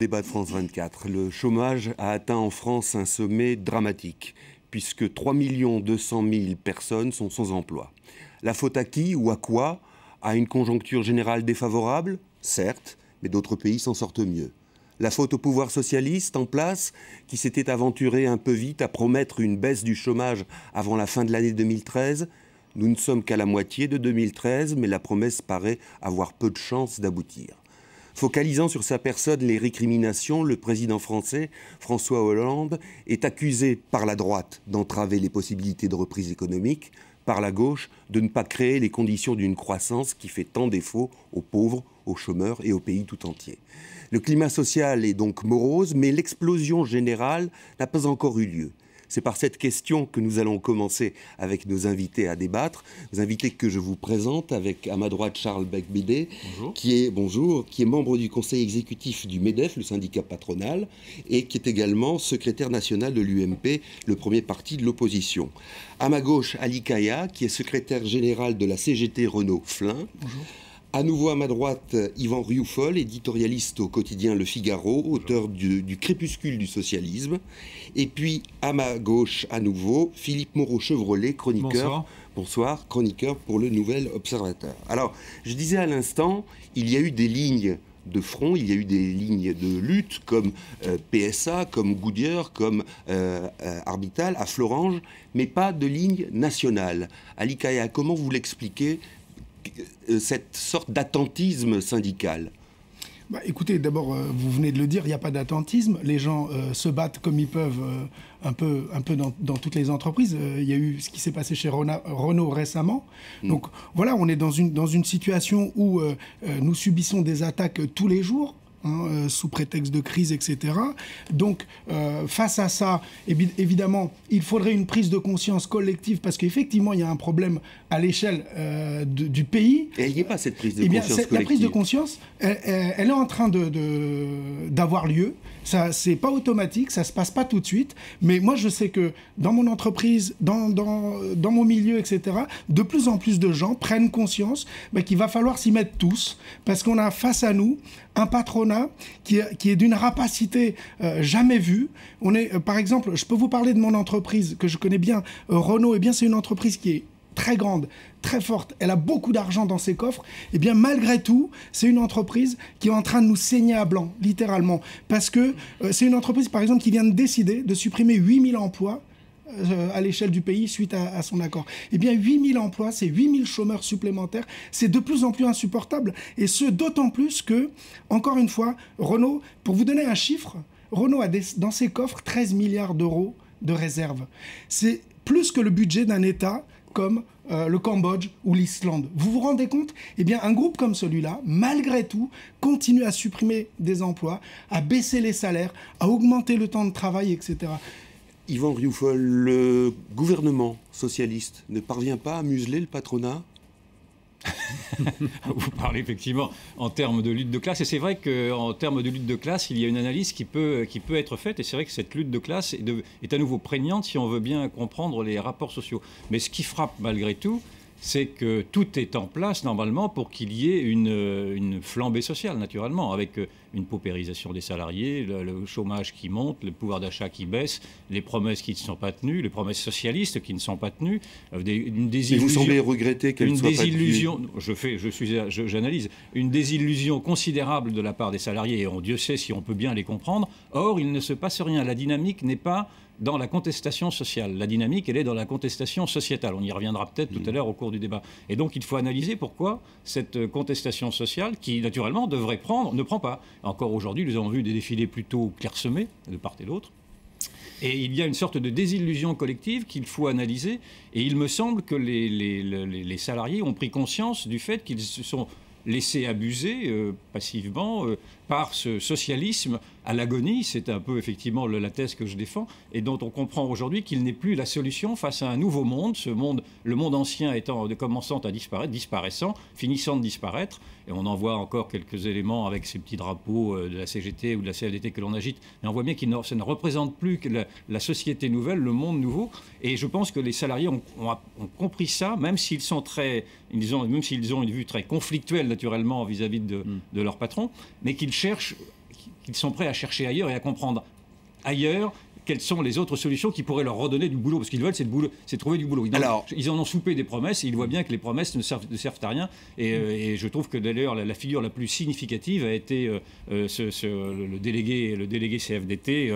Débat de France 24. Le chômage a atteint en France un sommet dramatique, puisque 3 200 000 personnes sont sans emploi. La faute à qui ou à quoi? À une conjoncture générale défavorable? Certes, mais d'autres pays s'en sortent mieux. La faute au pouvoir socialiste en place, qui s'était aventuré un peu vite à promettre une baisse du chômage avant la fin de l'année 2013? Nous ne sommes qu'à la moitié de 2013, mais la promesse paraît avoir peu de chances d'aboutir. Focalisant sur sa personne les récriminations, le président français, François Hollande, est accusé par la droite d'entraver les possibilités de reprise économique, par la gauche de ne pas créer les conditions d'une croissance qui fait tant défaut aux pauvres, aux chômeurs et au pays tout entier. Le climat social est donc morose, mais l'explosion générale n'a pas encore eu lieu. C'est par cette question que nous allons commencer avec nos invités à débattre. Nos invités que je vous présente avec à ma droite Charles Beigbeder, qui est membre du conseil exécutif du MEDEF, le syndicat patronal, et qui est également secrétaire national de l'UMP, le premier parti de l'opposition. À ma gauche, Ali Kaya, qui est secrétaire général de la CGT Renault-Flin. Bonjour. À nouveau à ma droite, Yvan Rioufol, éditorialiste au quotidien Le Figaro, auteur du Crépuscule du socialisme. Et puis à ma gauche, à nouveau, Philippe Moreau-Chevrolet, chroniqueur. Bonsoir, chroniqueur pour le Nouvel Observateur. Alors, je disais à l'instant, il y a eu des lignes de front, il y a eu des lignes de lutte comme PSA, comme Goodyear, comme Arbital, à Florange, mais pas de ligne nationale. Ali Kaya, comment vous l'expliquez cette sorte d'attentisme syndical? Écoutez, d'abord, vous venez de le dire, il n'y a pas d'attentisme. Les gens se battent comme ils peuvent un peu dans toutes les entreprises. Il y a eu ce qui s'est passé chez Renault récemment. Donc voilà, on est dans une situation où nous subissons des attaques tous les jours. Sous prétexte de crise, etc. Donc, face à ça, évidemment, il faudrait une prise de conscience collective parce qu'effectivement, il y a un problème à l'échelle du pays. Et il n'y a pas cette prise de conscience collective. La prise de conscience, elle est en train d'avoir lieu. Ça, c'est pas automatique, ça se passe pas tout de suite. Mais moi, je sais que dans mon entreprise, dans mon milieu, etc., de plus en plus de gens prennent conscience qu'il va falloir s'y mettre tous parce qu'on a face à nous un patronat qui est d'une rapacité jamais vue. On est, par exemple, je peux vous parler de mon entreprise que je connais bien, Renault. Eh bien, c'est une entreprise qui est très grande, très forte. Elle a beaucoup d'argent dans ses coffres. Eh bien, malgré tout, c'est une entreprise qui est en train de nous saigner à blanc, littéralement. Parce que c'est une entreprise, par exemple, qui vient de décider de supprimer 8000 emplois à l'échelle du pays suite à son accord. Eh bien, 8000 emplois, c'est 8000 chômeurs supplémentaires. C'est de plus en plus insupportable. Et ce, d'autant plus que, encore une fois, Renault, pour vous donner un chiffre, Renault a dans ses coffres 13 milliards d'euros de réserves. C'est plus que le budget d'un État comme le Cambodge ou l'Islande. Vous vous rendez compte? Eh bien, un groupe comme celui-là, malgré tout, continue à supprimer des emplois, à baisser les salaires, à augmenter le temps de travail, etc. Yvan Rioufol, le gouvernement socialiste ne parvient pas à museler le patronat? Vous parlez effectivement en termes de lutte de classe, et c'est vrai qu'en termes de lutte de classe, il y a une analyse qui peut être faite, et c'est vrai que cette lutte de classe est à nouveau prégnante si on veut bien comprendre les rapports sociaux. Mais ce qui frappe malgré tout, c'est que tout est en place normalement pour qu'il y ait une flambée sociale, naturellement, avec une paupérisation des salariés, le chômage qui monte, le pouvoir d'achat qui baisse, les promesses qui ne sont pas tenues, les promesses socialistes qui ne sont pas tenues, une désillusion. Et vous semblez regretter qu'elles ne soient pas tenues. J'analyse une désillusion considérable de la part des salariés, et Dieu sait si on peut bien les comprendre. Or, il ne se passe rien. La dynamique n'est pas dans la contestation sociale. La dynamique, elle est dans la contestation sociétale. On y reviendra peut-être tout à l'heure au cours du débat. Et donc, il faut analyser pourquoi cette contestation sociale, qui naturellement devrait prendre, ne prend pas. Encore aujourd'hui, nous avons vu des défilés plutôt clairsemés de part et d'autre. Et il y a une sorte de désillusion collective qu'il faut analyser. Et il me semble que les salariés ont pris conscience du fait qu'ils se sont laissés abuser passivement par ce socialisme à l'agonie. C'est un peu effectivement la thèse que je défends, et dont on comprend aujourd'hui qu'il n'est plus la solution face à un nouveau monde, le monde ancien commençant à disparaître, disparaissant, finissant de disparaître. Et on en voit encore quelques éléments avec ces petits drapeaux de la CGT ou de la CFDT que l'on agite, mais on voit bien que ça ne représente plus que la société nouvelle, le monde nouveau. Et je pense que les salariés ont compris ça, même s'ils sont même s'ils ont une vue très conflictuelle naturellement vis-à-vis de leur patron, mais qu'ils cherchent qu'ils sont prêts à chercher ailleurs et à comprendre ailleurs quelles sont les autres solutions qui pourraient leur redonner du boulot. Parce qu'ils veulent, c'est trouver du boulot. Ils en ont soupé des promesses et ils voient bien que les promesses ne servent à rien. Et je trouve que d'ailleurs, la figure la plus significative a été le délégué CFDT,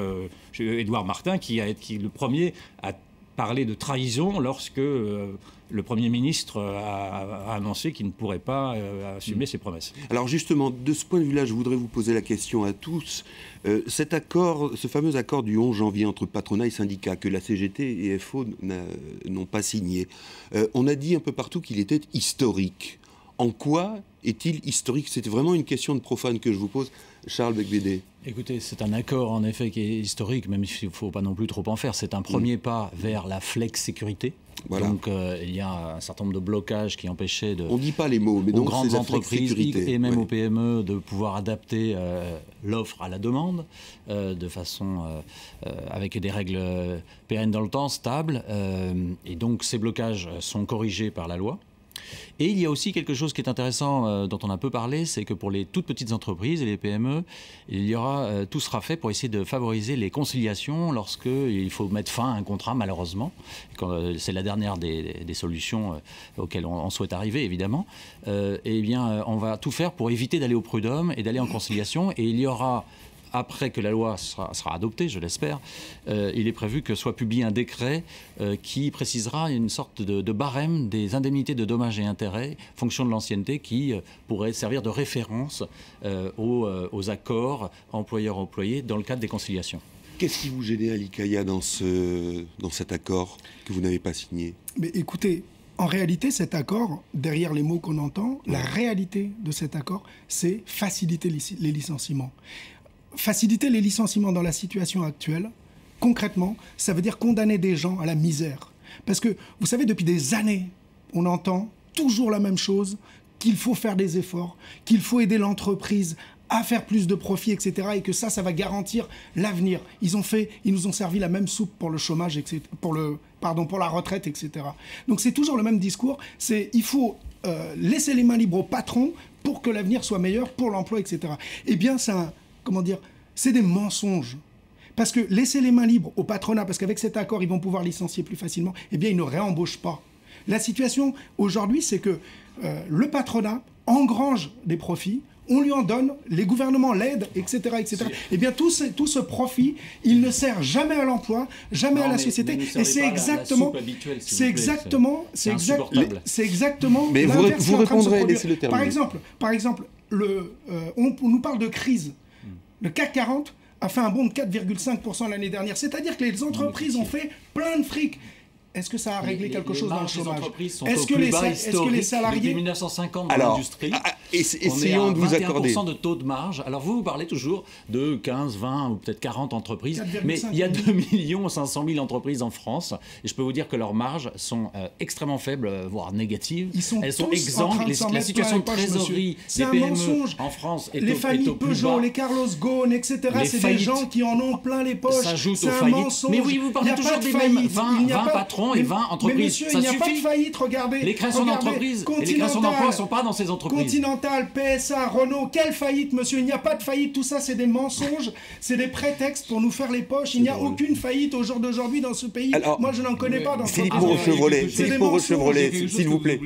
Édouard Martin, qui est le premier à parler de trahison lorsque le Premier ministre a annoncé qu'il ne pourrait pas assumer ses promesses. Alors justement, de ce point de vue-là, je voudrais vous poser la question à tous. Cet accord, ce fameux accord du 11 janvier entre patronat et syndicats, que la CGT et FO n'ont pas signé, on a dit un peu partout qu'il était historique. En quoi est-il historique? C'était vraiment une question de profane que je vous pose. Charles Becbédé. Écoutez, c'est un accord en effet qui est historique, même s'il ne faut pas non plus trop en faire. C'est un premier pas vers la flex-sécurité. Voilà. Donc il y a un certain nombre de blocages qui empêchaient on ne dit pas les mots, mais aux grandes entreprises et même aux PME de pouvoir adapter l'offre à la demande de façon avec des règles pérennes dans le temps, stables. Et donc ces blocages sont corrigés par la loi. Et il y a aussi quelque chose qui est intéressant dont on a peu parlé, c'est que pour les toutes petites entreprises et les PME, tout sera fait pour essayer de favoriser les conciliations lorsqu'il faut mettre fin à un contrat, malheureusement. C'est la dernière des solutions auxquelles on souhaite arriver, évidemment. Eh bien, on va tout faire pour éviter d'aller au prud'homme et d'aller en conciliation. Et il y aura, après que la loi sera adoptée, je l'espère, il est prévu que soit publié un décret qui précisera une sorte de barème des indemnités de dommages et intérêts, fonction de l'ancienneté, qui pourrait servir de référence aux accords employeur-employé dans le cadre des conciliations. Qu'est-ce qui vous gênait, Ali Kaya, dans cet accord que vous n'avez pas signé? Mais écoutez, en réalité, cet accord, derrière les mots qu'on entend, la réalité de cet accord, c'est faciliter les licenciements. Faciliter les licenciements dans la situation actuelle, concrètement, ça veut dire condamner des gens à la misère. Parce que, vous savez, depuis des années, on entend toujours la même chose, qu'il faut faire des efforts, qu'il faut aider l'entreprise à faire plus de profit, etc. Et que ça va garantir l'avenir. Ils nous ont servi la même soupe pour le chômage, etc., pour la retraite, etc. Donc c'est toujours le même discours. Il faut laisser les mains libres aux patrons pour que l'avenir soit meilleur pour l'emploi, etc. Eh bien, c'est des mensonges. Parce que laisser les mains libres au patronat, parce qu'avec cet accord, ils vont pouvoir licencier plus facilement, eh bien, ils ne réembauchent pas. La situation aujourd'hui, c'est que le patronat engrange des profits, on lui en donne, les gouvernements l'aident, etc., etc. Eh bien, tout ce profit, il ne sert jamais à l'emploi, jamais à la société. Et c'est exactement... Mais vous répondrez, laissez-le terminer. Par exemple, on nous parle de crise. Le CAC 40 a fait un bond de 4,5% l'année dernière. C'est-à-dire que les entreprises ont fait plein de fric. Est-ce que ça a réglé quelque chose dans le chômage? Est-ce que les salariés... Depuis 1950 dans l'industrie, essayons de vous accorder 21% de taux de marge. Alors vous parlez toujours de 15, 20 ou peut-être 40 entreprises, mais il y a 2 500 000 entreprises en France, et je peux vous dire que leurs marges sont extrêmement faibles, voire négatives. Elles sont exemptes. La situation de trésorerie des PME en France est au plus bas. Les familles Peugeot, les Carlos Ghosn, etc., c'est des gens qui en ont plein les poches. S'ajoutent aux faillites. Mais oui, vous parlez toujours des mêmes 20 patrons et 20 entreprises. Mais monsieur, il n'y a pas de faillite, regardez. Les créations d'entreprises et les créations d'emplois ne sont pas dans ces entreprises. Continental, PSA, Renault, quelle faillite, monsieur? Il n'y a pas de faillite, tout ça c'est des mensonges, c'est des prétextes pour nous faire les poches. Il n'y a aucune faillite au jour d'aujourd'hui dans ce pays. Alors, moi je n'en connais pas dans ce pays. Philippe Chevrolet, s'il vous plaît.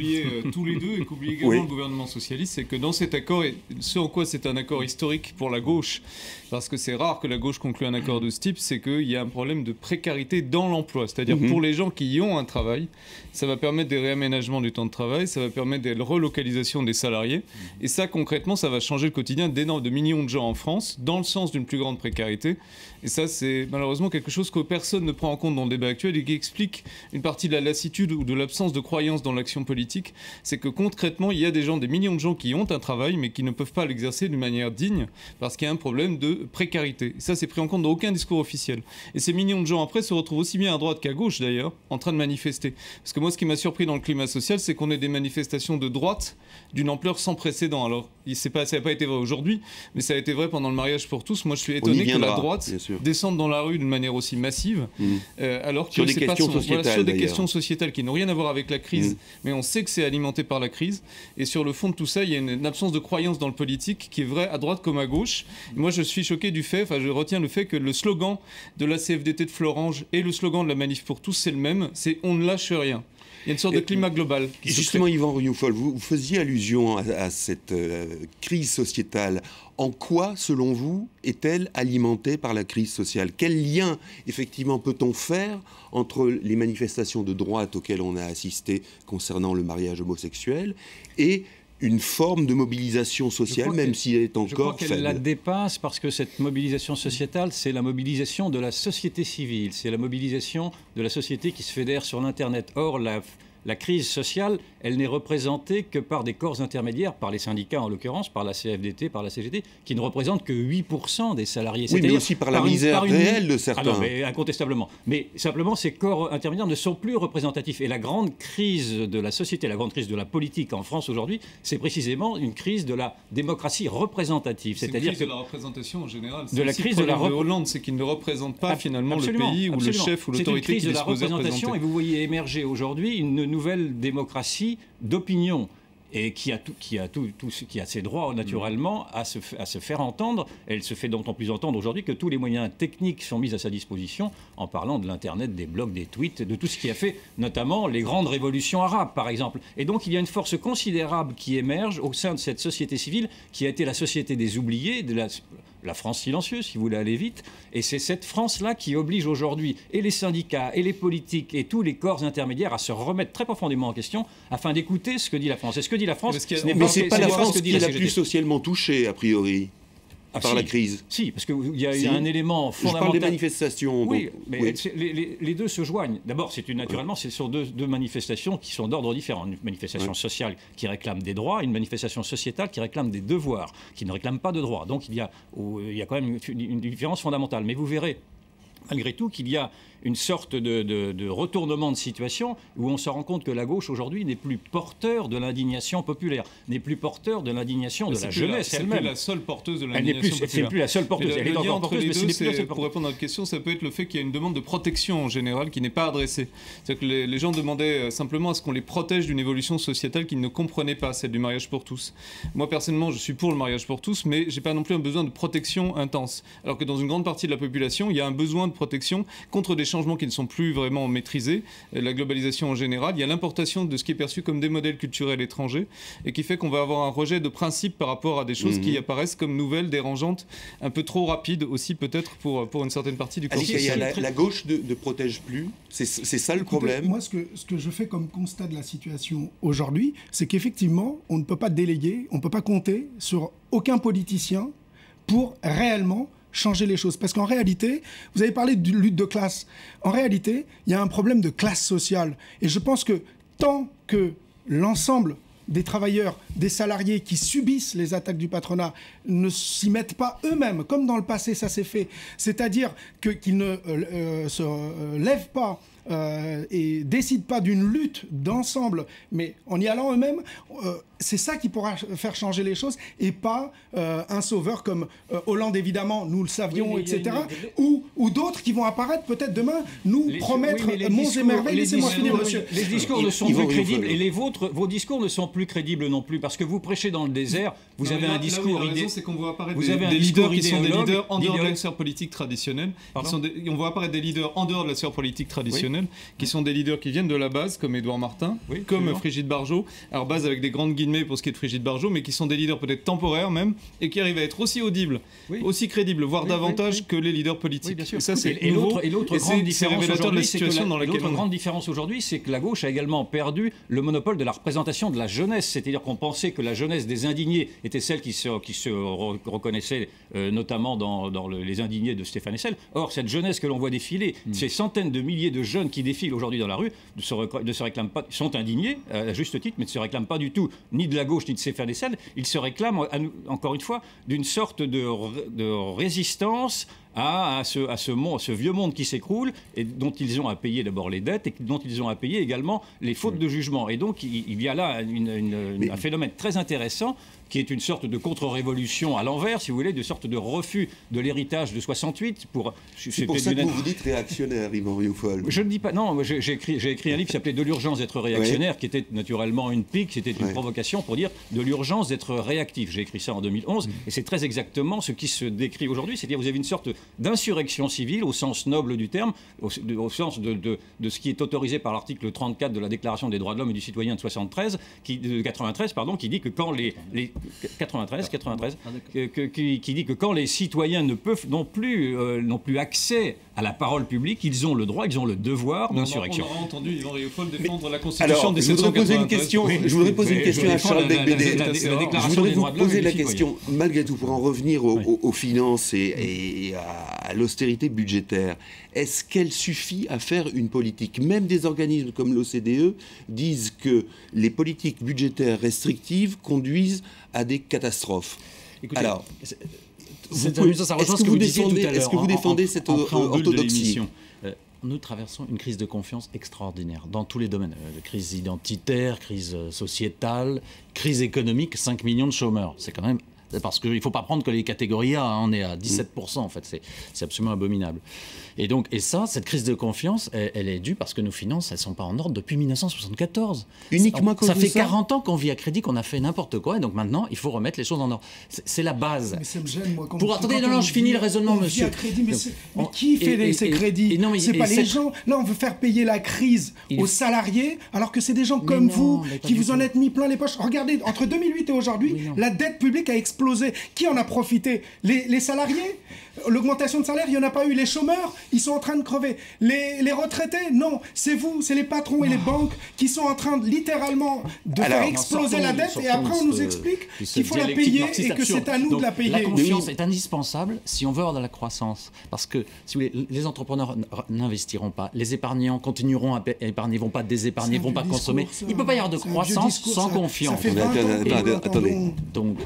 Tous les deux, et qu'oublie également le gouvernement socialiste, c'est que dans cet accord, et ce en quoi c'est un accord historique pour la gauche, parce que c'est rare que la gauche conclue un accord de ce type, c'est qu'il y a un problème de précarité dans l'emploi. C'est-à-dire pour les gens qui y ont un travail, ça va permettre des réaménagements du temps de travail, ça va permettre des relocalisations des salariés. Et ça, concrètement, ça va changer le quotidien de millions de gens en France, dans le sens d'une plus grande précarité. Et ça, c'est malheureusement quelque chose que personne ne prend en compte dans le débat actuel et qui explique une partie de la lassitude ou de l'absence de croyance dans l'action politique. C'est que concrètement, il y a des millions de gens qui ont un travail, mais qui ne peuvent pas l'exercer d'une manière digne, parce qu'il y a un problème de précarité. Et ça, c'est pris en compte dans aucun discours officiel. Et ces millions de gens, après, se retrouvent aussi bien à droite qu'à gauche, d'ailleurs, en train de manifester. Parce que moi, ce qui m'a surpris dans le climat social, c'est qu'on ait des manifestations de droite d'une ampleur sans précédent. Alors, ça n'a pas été vrai aujourd'hui, mais ça a été vrai pendant le mariage pour tous. Moi, je suis étonné que la droite descende dans la rue d'une manière aussi massive, alors que sur des questions sociétales qui n'ont rien à voir avec la crise, mais on sait que c'est alimenté par la crise. Et sur le fond de tout ça, il y a une absence de croyance dans le politique qui est vraie à droite comme à gauche. Et moi, je suis choqué du fait, je retiens le fait que le slogan de la CFDT de Florange et le slogan de la Manif pour tous, c'est le même, c'est « on ne lâche rien ». Il y a une sorte de climat global. Justement, Yvan Rioufol, vous faisiez allusion à cette crise sociétale. En quoi, selon vous, est-elle alimentée par la crise sociale? Quel lien, effectivement, peut-on faire entre les manifestations de droite auxquelles on a assisté concernant le mariage homosexuel et une forme de mobilisation sociale, même si elle est encore faible? Je crois qu'elle la dépasse, parce que cette mobilisation sociétale, c'est la mobilisation de la société civile, c'est la mobilisation de la société qui se fédère sur l'Internet. Or, la crise sociale, elle n'est représentée que par des corps intermédiaires, par les syndicats en l'occurrence, par la CFDT, par la CGT, qui ne représentent que 8% des salariés. Oui, mais aussi par la misère réelle de certains. Ah non, mais incontestablement. Mais simplement, ces corps intermédiaires ne sont plus représentatifs. Et la grande crise de la société, la grande crise de la politique en France aujourd'hui, c'est précisément une crise de la démocratie représentative. C'est-à-dire de la représentation en général. De la crise de la Hollande, c'est qu'il ne représente pas finalement le pays ou le chef ou l'autorité qui disposait de la représentation. représenter. Et vous voyez émerger aujourd'hui une nouvelle démocratie d'opinion et qui a ses droits naturellement à se faire entendre. Elle se fait d'autant plus entendre aujourd'hui que tous les moyens techniques sont mis à sa disposition en parlant de l'Internet, des blogs, des tweets, de tout ce qui a fait notamment les grandes révolutions arabes, par exemple. Et donc il y a une force considérable qui émerge au sein de cette société civile qui a été la société des oubliés, de la France silencieuse, si vous voulez aller vite. Et c'est cette France-là qui oblige aujourd'hui et les syndicats, et les politiques, et tous les corps intermédiaires à se remettre très profondément en question afin d'écouter ce que dit la France. Et ce que dit la France, mais ce n'est pas la France qui est la plus socialement touchée, a priori, par la crise. Si, parce qu'il y a un élément fondamental. Je parle des manifestations. Oui, donc, mais oui. Les deux se joignent. D'abord, naturellement, ce sont deux manifestations qui sont d'ordre différent. Une manifestation sociale qui réclame des droits, une manifestation sociétale qui réclame des devoirs, qui ne réclame pas de droits. Donc il y a quand même une différence fondamentale. Mais vous verrez, malgré tout, qu'il y a une sorte de retournement de situation où on se rend compte que la gauche aujourd'hui n'est plus porteur de l'indignation populaire, n'est plus porteur de l'indignation de la jeunesse elle-même. C'est plus la seule porteuse de l'indignation populaire. C'est plus la seule porteuse. Le lien entre les deux, pour répondre à votre question, ça peut être le fait qu'il y a une demande de protection en général qui n'est pas adressée. C'est-à-dire que les gens demandaient simplement à ce qu'on les protège d'une évolution sociétale qu'ils ne comprenaient pas, celle du mariage pour tous. Moi, personnellement, je suis pour le mariage pour tous, mais j'ai pas non plus un besoin de protection intense. Alors que dans une grande partie de la population, il y a un besoin de protection contre des changements qui ne sont plus vraiment maîtrisés, la globalisation en général. Il y a l'importation de ce qui est perçu comme des modèles culturels étrangers et qui fait qu'on va avoir un rejet de principe par rapport à des choses qui apparaissent comme nouvelles, dérangeantes, un peu trop rapides aussi peut-être pour une certaine partie du corps social. La gauche ne protège plus. C'est ça le problème. Moi, ce que je fais comme constat de la situation aujourd'hui, c'est qu'effectivement, on ne peut pas déléguer, on ne peut pas compter sur aucun politicien pour réellement changer les choses. Parce qu'en réalité, vous avez parlé de lutte de classe. En réalité, il y a un problème de classe sociale. Et je pense que tant que l'ensemble des travailleurs, des salariés qui subissent les attaques du patronat ne s'y mettent pas eux-mêmes, comme dans le passé ça s'est fait, c'est-à-dire qu'ils ne se lèvent pas et décident pas d'une lutte d'ensemble, mais en y allant eux-mêmes, c'est ça qui pourra faire changer les choses, et pas un sauveur comme Hollande, évidemment, nous le savions, etc. Ou d'autres qui vont apparaître peut-être demain, nous promettre monts et merveilles. Laissez-moi finir, monsieur. Les discours ne sont plus crédibles, et vos discours ne sont plus crédibles non plus, parce que vous prêchez dans le désert, vous avez un discours idéologique. C'est qu'on voit apparaître des leaders qui sont des leaders en dehors de la sphère politique traditionnelle. On voit apparaître des leaders en dehors de la sphère politique traditionnelle, qui sont des leaders qui viennent de la base, comme Édouard Martin, comme Frigide Barjot. Alors base avec des grandes guillemets pour ce qui est de Frigide Barjot, mais qui sont des leaders peut-être temporaires même, et qui arrivent à être aussi audibles, aussi crédibles, voire davantage que les leaders politiques. Bien sûr. Et ça, c'est l'autre grande différence aujourd'hui, c'est que la gauche a également perdu le monopole de la représentation de la jeunesse. C'est-à-dire qu'on pensait que la jeunesse des indignés était celle qui se reconnaissait notamment dans les indignés de Stéphane Hessel. Or, cette jeunesse que l'on voit défiler, ces centaines de milliers de jeunes qui défilent aujourd'hui dans la rue, ne se réclament pas, sont indignés, à juste titre, mais ne se réclament pas du tout ni de la gauche ni de Stéphane Hessel. Ils se réclament, encore une fois, d'une sorte de résistance à ce vieux monde qui s'écroule et dont ils ont à payer d'abord les dettes et dont ils ont à payer également les fautes de jugement. Et donc il y a là un phénomène très intéressant qui est une sorte de contre-révolution à l'envers, si vous voulez, de sorte de refus de l'héritage de 68. C'est pour ça que vous dites réactionnaire, Yvan Rioufol. Je ne dis pas, non, j'ai écrit un livre qui s'appelait De l'urgence d'être réactionnaire, qui était naturellement une pique, c'était une provocation pour dire de l'urgence d'être réactif. J'ai écrit ça en 2011, et c'est très exactement ce qui se décrit aujourd'hui, c'est-à-dire vous avez une sorte d'insurrection civile au sens noble du terme, au sens de ce qui est autorisé par l'article 34 de la Déclaration des droits de l'homme et du citoyen de 93, qui dit que quand qui dit que quand les citoyens n'ont plus accès à la parole publique, ils ont le droit, ils ont le devoir d'insurrection. On a entendu Yvan Rioufol défendre la Constitution des Je voudrais poser une question à Charles Becbédé. Je voudrais vous poser la question, malgré tout, pour en revenir aux finances et à l'austérité budgétaire. Est-ce qu'elle suffit à faire une politique? Même des organismes comme l'OCDE disent que les politiques budgétaires restrictives conduisent à des catastrophes. Écoutez, alors, ça rejoint ce que vous disiez tout à l'heure. Est-ce que vous défendez cette orthodoxie? Nous traversons une crise de confiance extraordinaire dans tous les domaines. Crise identitaire, crise sociétale, crise économique, 5 millions de chômeurs. C'est quand même... Parce qu'il ne faut pas prendre que les catégories A, on est à 17%, en fait, c'est absolument abominable. Et ça, cette crise de confiance, elle est due parce que nos finances, elles ne sont pas en ordre depuis 1974. Uniquement ça fait 40 ans qu'on vit à crédit, qu'on a fait n'importe quoi, et donc maintenant, il faut remettre les choses en ordre. C'est la base. Mais ça me gêne, moi. Attendez, je finis le raisonnement, monsieur. À crédit, mais qui fait ces crédits? C'est pas les gens. Là, on veut faire payer la crise aux salariés, alors que c'est des gens comme vous qui vous en êtes mis plein les poches. Regardez, entre 2008 et aujourd'hui, la dette publique a explosé. Qui en a profité? Les salariés? L'augmentation de salaire, il n'y en a pas eu. Les chômeurs, ils sont en train de crever. Les retraités, non. C'est vous, c'est les patrons et les banques qui sont en train littéralement de faire exploser la dette. Et après, on nous explique qu'il faut la payer et que c'est à nous de la payer. La confiance est indispensable si on veut avoir de la croissance. Parce que, si vous voulez, les entrepreneurs n'investiront pas. Les épargnants continueront à épargner, ne vont pas désépargner, ne vont pas consommer. Il ne peut pas y avoir de croissance sans confiance. Attendez.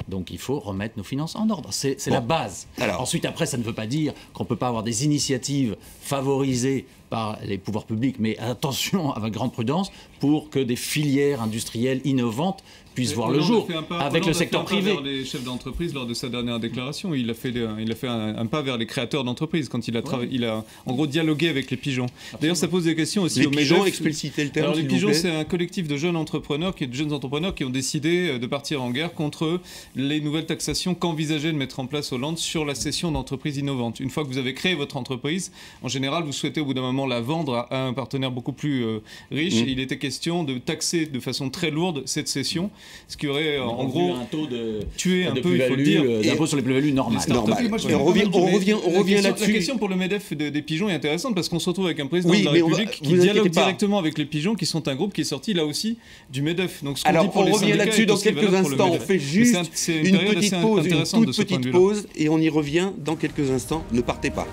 Donc il faut remettre nos finances en ordre. C'est la base. Ensuite, après, ça ne veut pas dire qu'on ne peut pas avoir des initiatives favorisées par les pouvoirs publics, mais attention, avec grande prudence, pour que des filières industrielles innovantes puissent voir le jour avec le secteur privé. Vers les chefs d'entreprise lors de sa dernière déclaration, il a fait un pas vers les créateurs d'entreprises quand il a en gros dialogué avec les pigeons. D'ailleurs, ça pose des questions aussi aux MEDEF. Les pigeons, explicitez le terme. Alors, les pigeons, c'est un collectif de jeunes entrepreneurs qui ont décidé de partir en guerre contre les nouvelles taxations qu'envisageait de mettre en place Hollande sur la cession d'entreprises innovantes. Une fois que vous avez créé votre entreprise, en général, vous souhaitez au bout d'un moment la vendre à un partenaire beaucoup plus riche. Il était question de taxer de façon très lourde cette cession, ce qui aurait en gros un taux de tué un peu, il faut le dire, d'impôt sur les plus-values normales. Et on revient là-dessus. La question pour le MEDEF des pigeons est intéressante parce qu'on se retrouve avec un président de la République qui dialogue directement avec les pigeons, qui sont un groupe qui est sorti là aussi du MEDEF. Donc, alors on revient là-dessus dans quelques instants. On fait juste une toute petite pause et on y revient dans quelques instants. Ne partez pas.